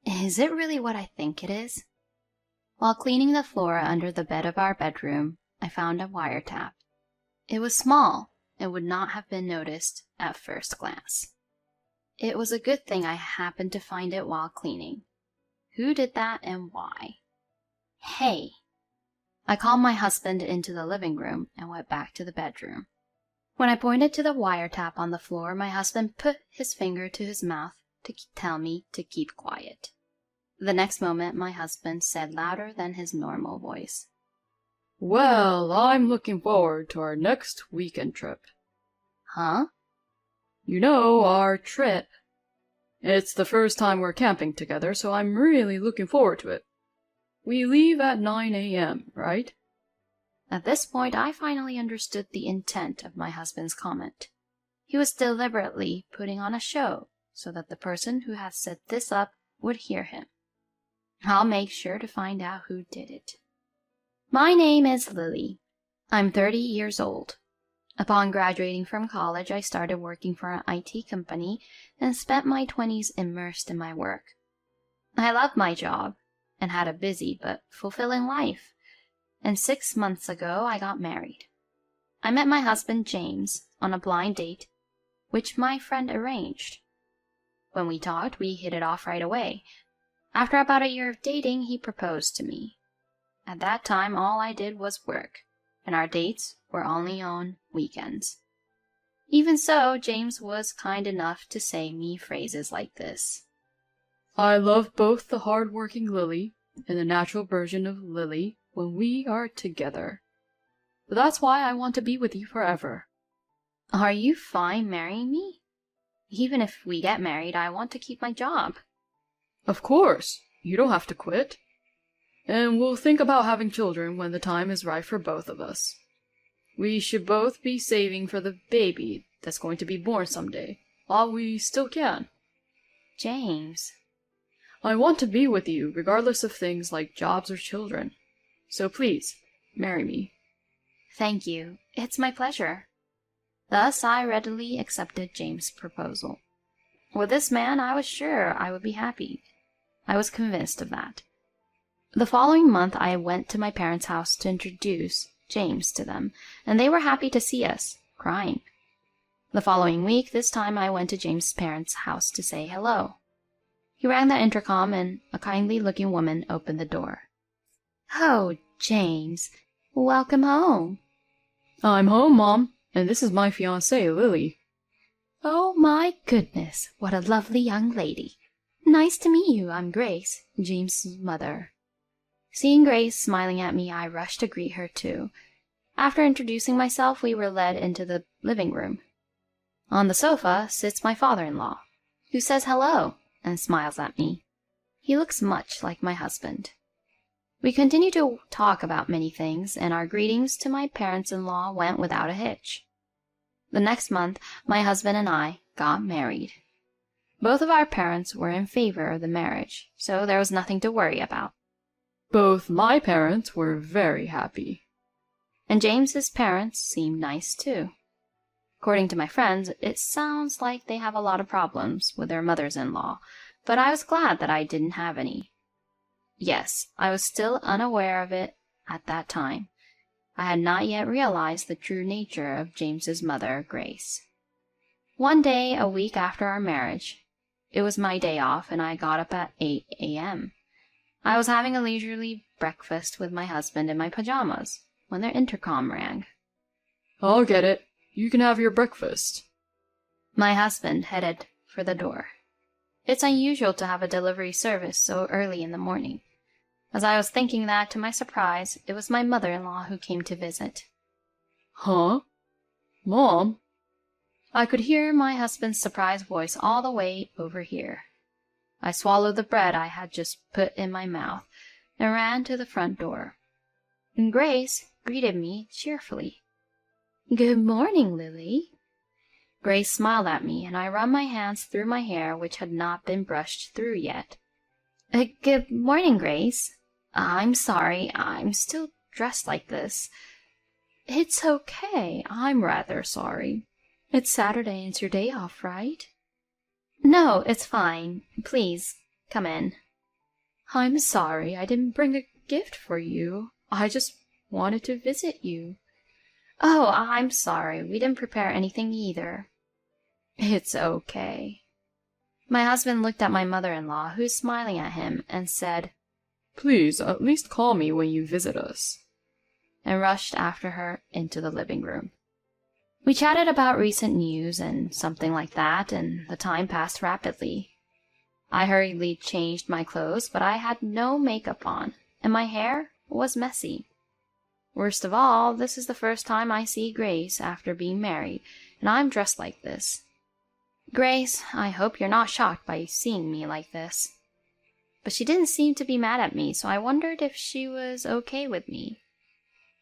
Is it really what I think it is? While cleaning the floor under the bed of our bedroom, I found a wiretap. It was small and would not have been noticed at first glance. It was a good thing I happened to find it while cleaning. Who did that and why? Hey! I called my husband into the living room and went back to the bedroom. When I pointed to the wiretap on the floor, my husband put his finger to his mouth to tell me to keep quiet. The next moment, my husband said louder than his normal voice, "Well, I'm looking forward to our next weekend trip." "Huh?" "You know, our trip. It's the first time we're camping together, so I'm really looking forward to it. We leave at 9 a.m., right?" At this point, I finally understood the intent of my husband's comment. He was deliberately putting on a show so that the person who had set this up would hear him. I'll make sure to find out who did it. My name is Lily. I'm 30 years old. Upon graduating from college, I started working for an IT company and spent my 20s immersed in my work. I loved my job and had a busy but fulfilling life. And 6 months ago, I got married. I met my husband, James, on a blind date, which my friend arranged. When we talked, we hit it off right away. After about a year of dating, he proposed to me. At that time, all I did was work, and our dates were only on weekends. Even so, James was kind enough to say me phrases like this: "I love both the hard-working Lily and the natural version of Lily when we are together. But that's why I want to be with you forever." Are you fine marrying me? Even if we get married, I want to keep my job. "Of course, you don't have to quit. And we'll think about having children when the time is right for both of us. We should both be saving for the baby that's going to be born someday, while we still can." James. "I want to be with you regardless of things like jobs or children. So please, marry me." Thank you. It's my pleasure. Thus, I readily accepted James' proposal. With this man, I was sure I would be happy. I was convinced of that. The following month, I went to my parents' house to introduce James to them, and they were happy to see us, crying. The following week, this time I went to James' parents' house to say hello. He rang the intercom, and a kindly-looking woman opened the door. "Oh, James, welcome home." "I'm home, Mom, and this is my fiancée, Lily." "Oh, my goodness, what a lovely young lady. Nice to meet you. I'm Grace, James' mother." Seeing Grace smiling at me, I rushed to greet her too. After introducing myself, we were led into the living room. On the sofa sits my father-in-law, who says hello and smiles at me. He looks much like my husband. We continued to talk about many things, and our greetings to my parents-in-law went without a hitch. The next month, my husband and I got married. Both of our parents were in favor of the marriage, so there was nothing to worry about. Both my parents were very happy. And James's parents seemed nice too. According to my friends, it sounds like they have a lot of problems with their mothers-in-law, but I was glad that I didn't have any. Yes, I was still unaware of it at that time. I had not yet realized the true nature of James's mother, Grace. One day, a week after our marriage, it was my day off, and I got up at 8 a.m. I was having a leisurely breakfast with my husband in my pajamas when their intercom rang. "I'll get it. You can have your breakfast." My husband headed for the door. It's unusual to have a delivery service so early in the morning. As I was thinking that, to my surprise, it was my mother-in-law who came to visit. "Huh? Mom?" I could hear my husband's surprised voice all the way over here. I swallowed the bread I had just put in my mouth and ran to the front door. And Grace greeted me cheerfully. "Good morning, Lily." Grace smiled at me, and I ran my hands through my hair, which had not been brushed through yet. Good morning, Grace. I'm sorry, I'm still dressed like this." "It's okay. I'm rather sorry. It's Saturday and it's your day off, right?" "No, it's fine. Please, come in. I'm sorry I didn't bring a gift for you. I just wanted to visit you. Oh, I'm sorry. We didn't prepare anything either. It's okay. My husband looked at my mother-in-law, who's smiling at him, and said, Please, at least call me when you visit us, and rushed after her into the living room. We chatted about recent news and something like that, and the time passed rapidly. I hurriedly changed my clothes, but I had no makeup on, and my hair was messy. Worst of all, this is the first time I see Grace after being married, and I'm dressed like this. Grace, I hope you're not shocked by seeing me like this. But she didn't seem to be mad at me, so I wondered if she was okay with me.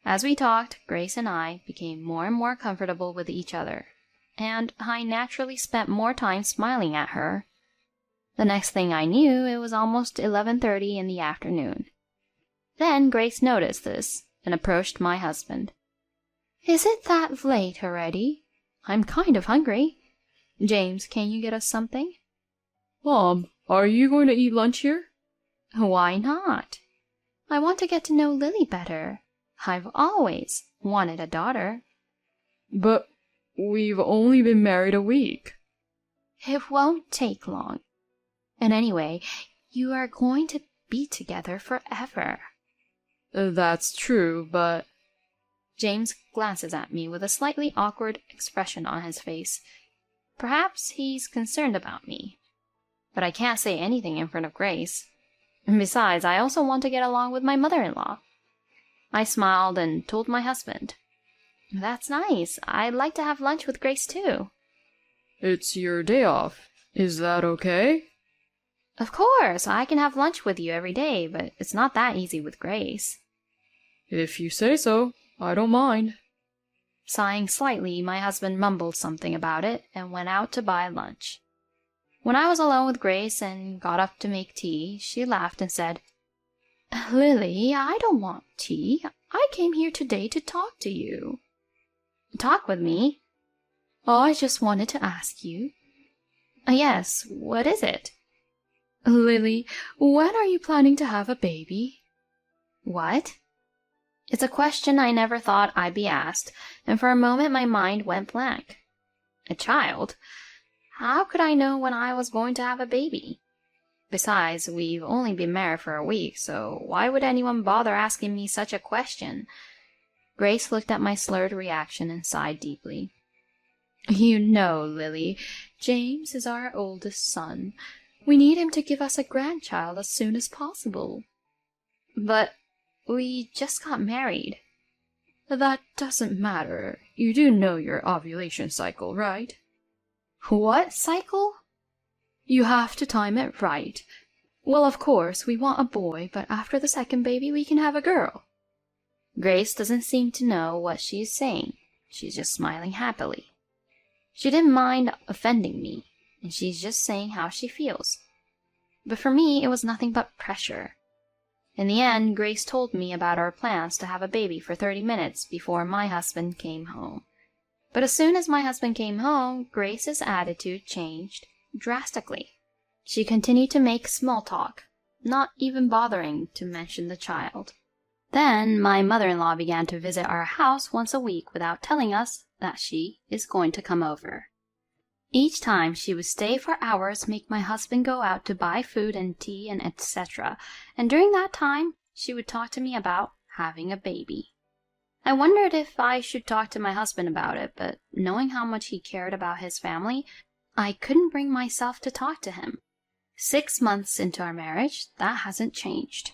As we talked, Grace and I became more and more comfortable with each other, and I naturally spent more time smiling at her. The next thing I knew, it was almost 11:30 in the afternoon. Then Grace noticed this and approached my husband. Is it that late already? I'm kind of hungry. James, can you get us something? Mom, are you going to eat lunch here? Why not? I want to get to know Lily better. I've always wanted a daughter. But we've only been married a week. It won't take long. And anyway, you are going to be together forever. That's true, but... James glances at me with a slightly awkward expression on his face. Perhaps he's concerned about me. But I can't say anything in front of Grace. And besides, I also want to get along with my mother-in-law. I smiled and told my husband. That's nice. I'd like to have lunch with Grace too. It's your day off. Is that okay? Of course, I can have lunch with you every day, but it's not that easy with Grace. If you say so, I don't mind. Sighing slightly, my husband mumbled something about it and went out to buy lunch. When I was alone with Grace and got up to make tea, she laughed and said, Lily, I don't want tea. I came here today to talk to you. Talk with me? I just wanted to ask you. Yes, what is it? Lily, when are you planning to have a baby? What? It's a question I never thought I'd be asked, and for a moment my mind went blank. A child? How could I know when I was going to have a baby? Besides, we've only been married for a week, so why would anyone bother asking me such a question? Grace looked at my slurred reaction and sighed deeply. You know, Lily, James is our oldest son. We need him to give us a grandchild as soon as possible. But we just got married. That doesn't matter. You do know your ovulation cycle, right? What cycle? You have to time it right. Well, of course, we want a boy, but after the second baby, we can have a girl. Grace doesn't seem to know what she's saying. She's just smiling happily. She didn't mind offending me, and she's just saying how she feels. But for me, it was nothing but pressure. In the end, Grace told me about our plans to have a baby for 30 minutes before my husband came home. But as soon as my husband came home, Grace's attitude changed drastically. She continued to make small talk, not even bothering to mention the child. Then my mother-in-law began to visit our house once a week without telling us that she is going to come over. Each time she would stay for hours, make my husband go out to buy food and tea and etc. And during that time, she would talk to me about having a baby. I wondered if I should talk to my husband about it, but knowing how much he cared about his family, I couldn't bring myself to talk to him. 6 months into our marriage, that hasn't changed.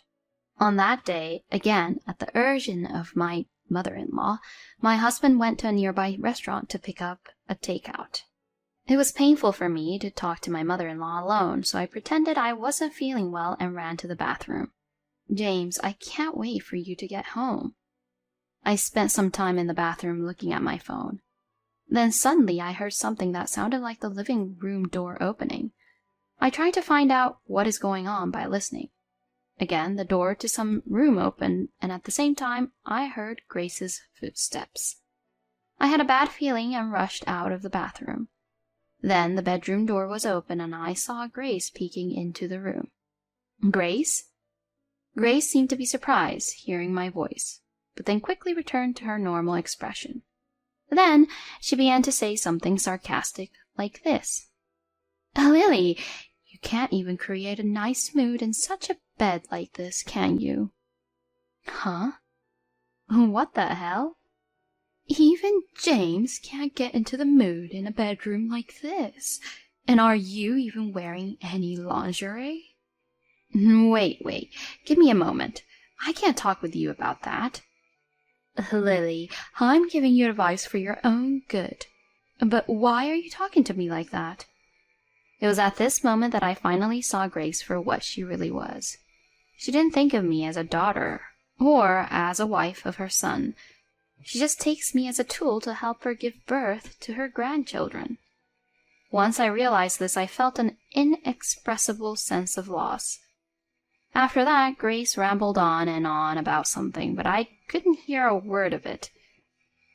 On that day, again, at the urging of my mother-in-law, my husband went to a nearby restaurant to pick up a takeout. It was painful for me to talk to my mother-in-law alone, so I pretended I wasn't feeling well and ran to the bathroom. James, I can't wait for you to get home. I spent some time in the bathroom looking at my phone. Then suddenly I heard something that sounded like the living room door opening. I tried to find out what is going on by listening. Again, the door to some room opened, and at the same time, I heard Grace's footsteps. I had a bad feeling and rushed out of the bathroom. Then the bedroom door was open, and I saw Grace peeking into the room. Grace? Grace seemed to be surprised hearing my voice, but then quickly returned to her normal expression. Then she began to say something sarcastic like this. Lily, you can't even create a nice mood in such a bed like this, can you? Huh? What the hell? Even James can't get into the mood in a bedroom like this. And are you even wearing any lingerie? Wait, give me a moment. I can't talk with you about that. Lily, I'm giving you advice for your own good. But why are you talking to me like that? It was at this moment that I finally saw Grace for what she really was. She didn't think of me as a daughter or as a wife of her son. She just takes me as a tool to help her give birth to her grandchildren. Once I realized this, I felt an inexpressible sense of loss. After that, Grace rambled on and on about something, but I couldn't hear a word of it.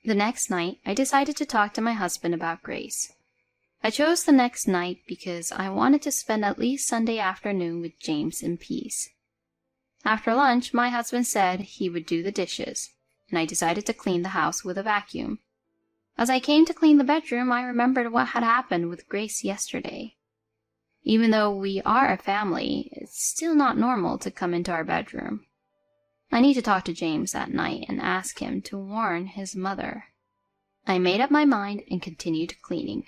The next night, I decided to talk to my husband about Grace. I chose the next night because I wanted to spend at least Sunday afternoon with James in peace. After lunch, my husband said he would do the dishes, and I decided to clean the house with a vacuum. As I came to clean the bedroom, I remembered what had happened with Grace yesterday. Even though we are a family, it's still not normal to come into our bedroom. I need to talk to James that night and ask him to warn his mother. I made up my mind and continued cleaning.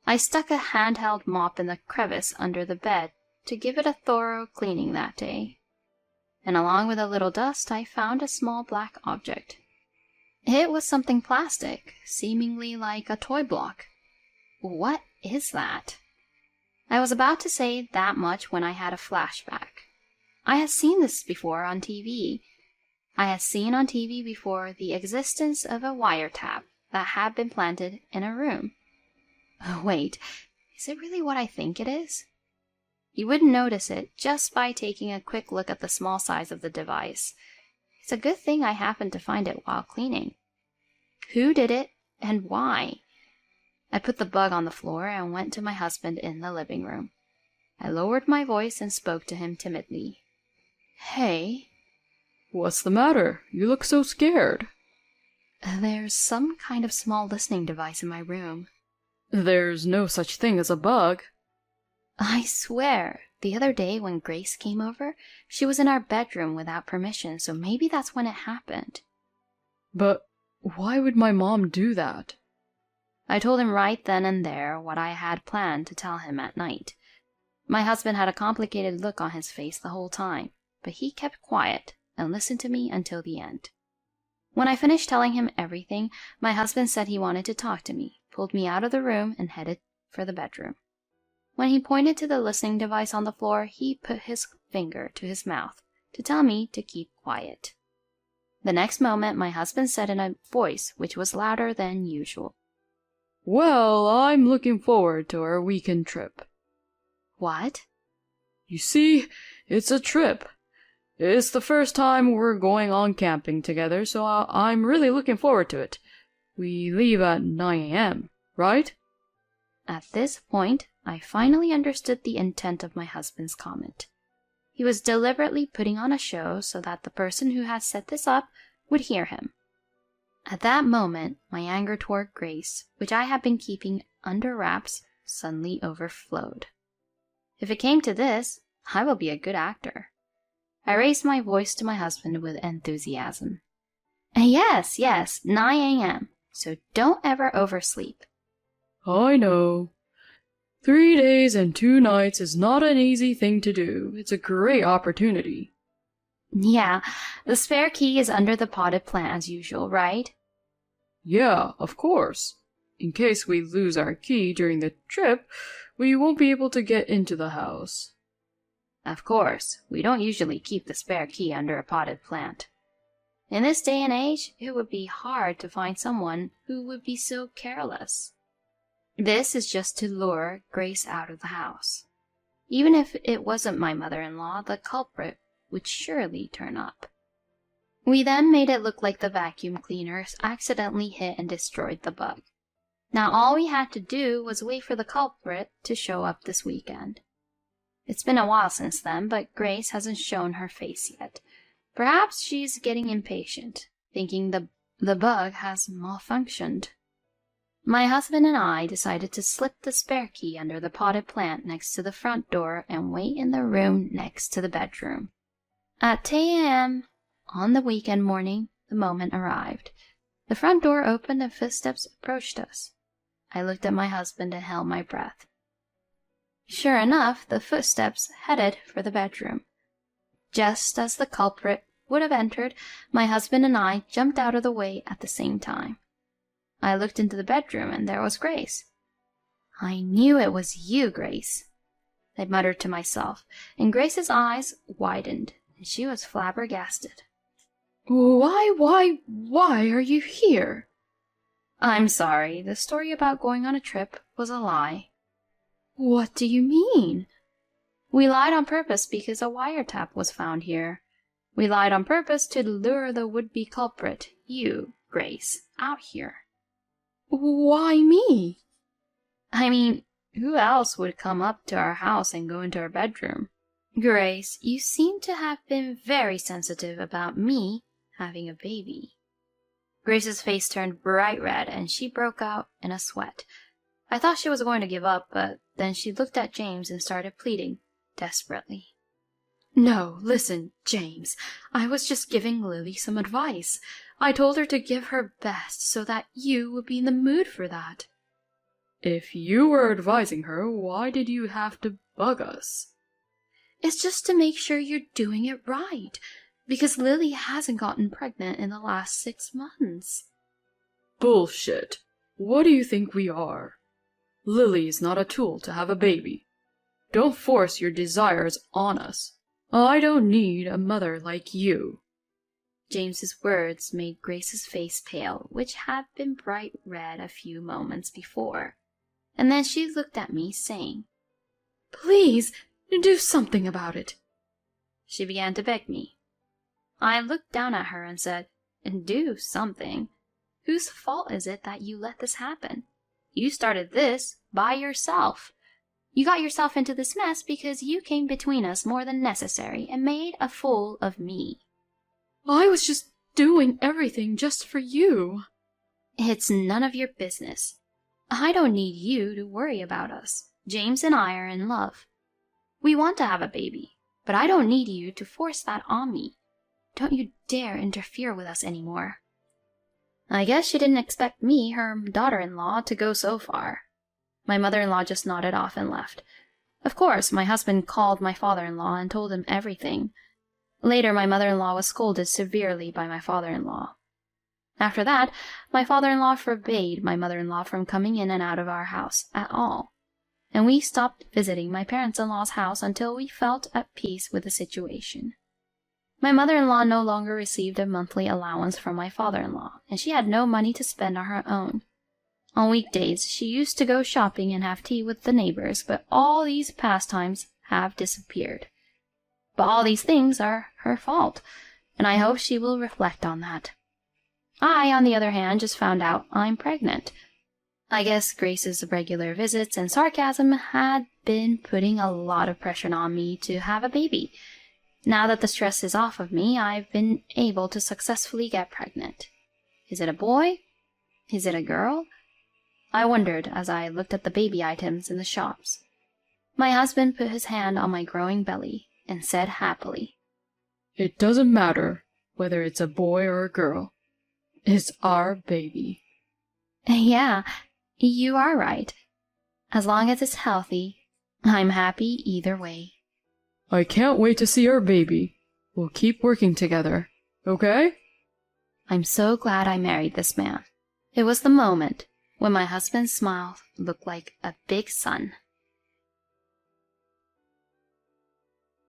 I stuck a handheld mop in the crevice under the bed to give it a thorough cleaning that day. And along with a little dust, I found a small black object. It was something plastic, seemingly like a toy block. What is that? I was about to say that much when I had a flashback. I had seen this before on TV. I had seen on TV before the existence of a wiretap that had been planted in a room. Wait, is it really what I think it is? You wouldn't notice it just by taking a quick look at the small size of the device. It's a good thing I happened to find it while cleaning. Who did it and why? I put the bug on the floor and went to my husband in the living room. I lowered my voice and spoke to him timidly. Hey. What's the matter? You look so scared. There's some kind of small listening device in my room. There's no such thing as a bug. I swear, the other day when Grace came over, she was in our bedroom without permission, so maybe that's when it happened. But why would my mom do that? I told him right then and there what I had planned to tell him at night. My husband had a complicated look on his face the whole time, but he kept quiet and listened to me until the end. When I finished telling him everything, my husband said he wanted to talk to me, pulled me out of the room, and headed for the bedroom. When he pointed to the listening device on the floor, he put his finger to his mouth to tell me to keep quiet. The next moment, my husband said in a voice which was louder than usual, Well, I'm looking forward to our weekend trip. What? You see, it's a trip. It's the first time we're going on camping together, so I'm really looking forward to it. We leave at 9 a.m., right? At this point, I finally understood the intent of my husband's comment. He was deliberately putting on a show so that the person who had set this up would hear him. At that moment, my anger toward Grace, which I had been keeping under wraps, suddenly overflowed. If it came to this, I will be a good actor. I raised my voice to my husband with enthusiasm. Yes, 9 a.m., so don't ever oversleep. I know. 3 days and 2 nights is not an easy thing to do. It's a great opportunity. Yeah, the spare key is under the potted plant as usual, right? Yeah, of course. In case we lose our key during the trip, we won't be able to get into the house. Of course, we don't usually keep the spare key under a potted plant. In this day and age, it would be hard to find someone who would be so careless. This is just to lure Grace out of the house. Even if it wasn't my mother-in-law, the culprit would surely turn up. We then made it look like the vacuum cleaners accidentally hit and destroyed the bug. Now all we had to do was wait for the culprit to show up this weekend. It's been a while since then, but Grace hasn't shown her face yet. Perhaps she's getting impatient, thinking the bug has malfunctioned. My husband and I decided to slip the spare key under the potted plant next to the front door and wait in the room next to the bedroom. At 10 a.m. on the weekend morning, the moment arrived. The front door opened and footsteps approached us. I looked at my husband and held my breath. Sure enough, the footsteps headed for the bedroom. Just as the culprit would have entered, my husband and I jumped out of the way at the same time. I looked into the bedroom, and there was Grace. "I knew it was you, Grace," I muttered to myself, and Grace's eyes widened, and she was flabbergasted. Why are you here?" "I'm sorry, the story about going on a trip was a lie." "What do you mean?" "We lied on purpose because a wiretap was found here. We lied on purpose to lure the would-be culprit, you, Grace, out here." "Why me?" "I mean, who else would come up to our house and go into our bedroom? Grace, you seem to have been very sensitive about me having a baby." Grace's face turned bright red, and she broke out in a sweat. I thought she was going to give up, but then she looked at James and started pleading, desperately. "No, listen, James. I was just giving Lily some advice. I told her to give her best so that you would be in the mood for that." "If you were advising her, why did you have to bug us?" "It's just to make sure you're doing it right, because Lily hasn't gotten pregnant in the last 6 months." "Bullshit. What do you think we are? Lily's not a tool to have a baby. Don't force your desires on us. I don't need a mother like you." James's words made Grace's face pale, which had been bright red a few moments before. And then she looked at me, saying, "Please, do something about it." She began to beg me. I looked down at her and said, "Do something? Whose fault is it that you let this happen? You started this by yourself. You got yourself into this mess because you came between us more than necessary and made a fool of me." "I was just doing everything just for you." "It's none of your business. I don't need you to worry about us. James and I are in love. We want to have a baby, but I don't need you to force that on me. Don't you dare interfere with us anymore." I guess she didn't expect me, her daughter-in-law, to go so far. My mother-in-law just nodded off and left. Of course, my husband called my father-in-law and told him everything. Later, my mother-in-law was scolded severely by my father-in-law. After that, my father-in-law forbade my mother-in-law from coming in and out of our house at all, and we stopped visiting my parents-in-law's house until we felt at peace with the situation. My mother-in-law no longer received a monthly allowance from my father-in-law, and she had no money to spend on her own. On weekdays, she used to go shopping and have tea with the neighbors, but all these pastimes have disappeared. But all these things are her fault, and I hope she will reflect on that. I, on the other hand, just found out I'm pregnant. I guess Grace's regular visits and sarcasm had been putting a lot of pressure on me to have a baby. Now that the stress is off of me, I've been able to successfully get pregnant. Is it a boy? Is it a girl? I wondered as I looked at the baby items in the shops. My husband put his hand on my growing belly and said happily, "It doesn't matter whether it's a boy or a girl. It's our baby." "Yeah, you are right. As long as it's healthy, I'm happy either way." "I can't wait to see our baby. We'll keep working together, okay?" I'm so glad I married this man. It was the moment when my husband's smile looked like a big sun.